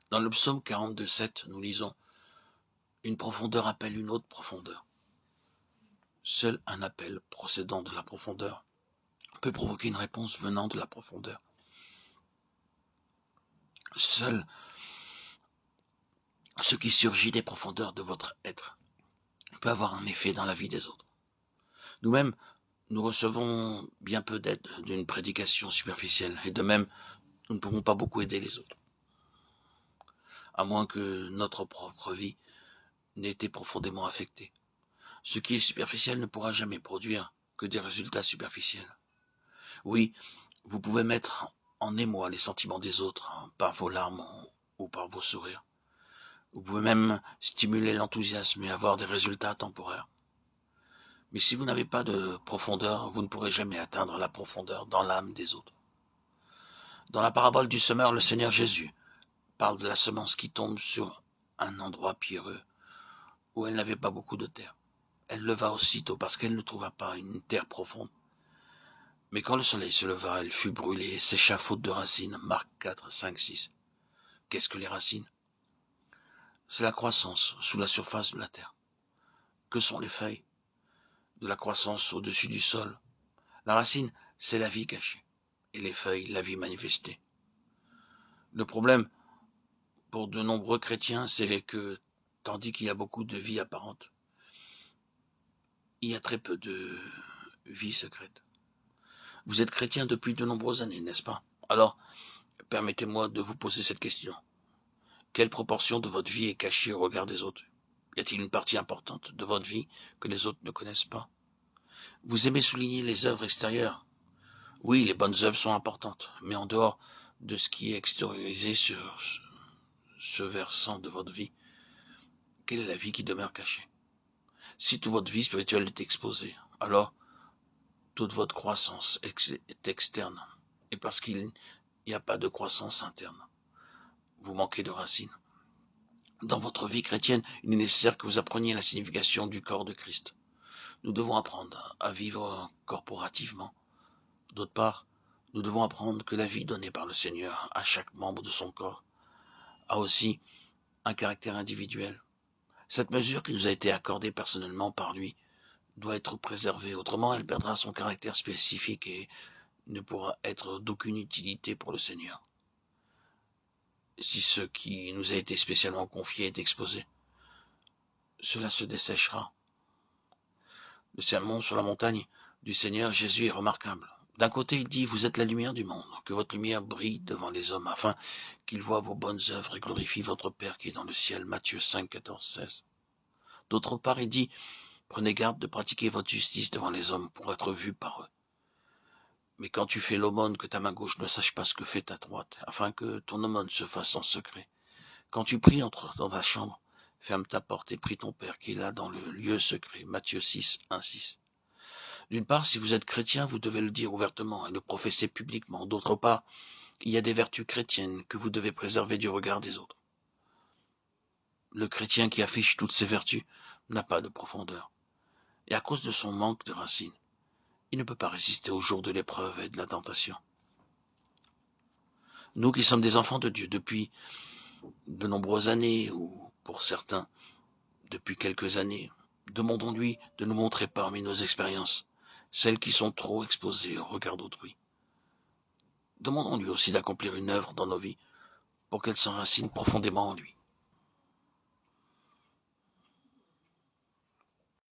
Dans le psaume 42,7, nous lisons « Une profondeur appelle une autre profondeur ». Seul un appel procédant de la profondeur peut provoquer une réponse venant de la profondeur. Seul ce qui surgit des profondeurs de votre être peut avoir un effet dans la vie des autres. Nous-mêmes, nous recevons bien peu d'aide d'une prédication superficielle, et de même, nous ne pouvons pas beaucoup aider les autres, à moins que notre propre vie n'ait été profondément affectée. Ce qui est superficiel ne pourra jamais produire que des résultats superficiels. Oui, vous pouvez mettre en émoi les sentiments des autres, par vos larmes ou par vos sourires. Vous pouvez même stimuler l'enthousiasme et avoir des résultats temporaires. Mais si vous n'avez pas de profondeur, vous ne pourrez jamais atteindre la profondeur dans l'âme des autres. Dans la parabole du semeur, le Seigneur Jésus parle de la semence qui tombe sur un endroit pierreux où elle n'avait pas beaucoup de terre. Elle leva aussitôt parce qu'elle ne trouva pas une terre profonde. Mais quand le soleil se leva, elle fut brûlée et sécha faute de racines. Marc 4, 5, 6. Qu'est-ce que les racines? C'est la croissance sous la surface de la terre. Que sont les feuilles? De la croissance au-dessus du sol. La racine, c'est la vie cachée. Et les feuilles, la vie manifestée. Le problème, pour de nombreux chrétiens, c'est que, tandis qu'il y a beaucoup de vie apparente, il y a très peu de vie secrète. Vous êtes chrétien depuis de nombreuses années, n'est-ce pas? Alors, permettez-moi de vous poser cette question. Quelle proportion de votre vie est cachée au regard des autres? Y a-t-il une partie importante de votre vie que les autres ne connaissent pas? Vous aimez souligner les œuvres extérieures? Oui, les bonnes œuvres sont importantes, mais en dehors de ce qui est extériorisé sur ce versant de votre vie, quelle est la vie qui demeure cachée? Si toute votre vie spirituelle est exposée, alors toute votre croissance est externe. Et parce qu'il n'y a pas de croissance interne, vous manquez de racines. Dans votre vie chrétienne, il est nécessaire que vous appreniez la signification du corps de Christ. Nous devons apprendre à vivre corporativement. D'autre part, nous devons apprendre que la vie donnée par le Seigneur à chaque membre de son corps a aussi un caractère individuel. Cette mesure qui nous a été accordée personnellement par lui doit être préservée, autrement elle perdra son caractère spécifique et ne pourra être d'aucune utilité pour le Seigneur. Si ce qui nous a été spécialement confié est exposé, cela se desséchera. Le sermon sur la montagne du Seigneur Jésus est remarquable. D'un côté, il dit, vous êtes la lumière du monde, que votre lumière brille devant les hommes, afin qu'ils voient vos bonnes œuvres et glorifient votre Père qui est dans le ciel. Matthieu 5, 14, 16. D'autre part, il dit, prenez garde de pratiquer votre justice devant les hommes pour être vu par eux. Mais quand tu fais l'aumône, que ta main gauche ne sache pas ce que fait ta droite, afin que ton aumône se fasse en secret. Quand tu pries, entre dans ta chambre, ferme ta porte et prie ton Père qui est là dans le lieu secret. Matthieu 6, 1, 6. D'une part, si vous êtes chrétien, vous devez le dire ouvertement et le professer publiquement. D'autre part, il y a des vertus chrétiennes que vous devez préserver du regard des autres. Le chrétien qui affiche toutes ces vertus n'a pas de profondeur. Et à cause de son manque de racines, il ne peut pas résister au jour de l'épreuve et de la tentation. Nous qui sommes des enfants de Dieu depuis de nombreuses années, ou pour certains, depuis quelques années, demandons-lui de nous montrer parmi nos expériences celles qui sont trop exposées au regard d'autrui. Demandons-lui aussi d'accomplir une œuvre dans nos vies pour qu'elle s'enracine profondément en lui.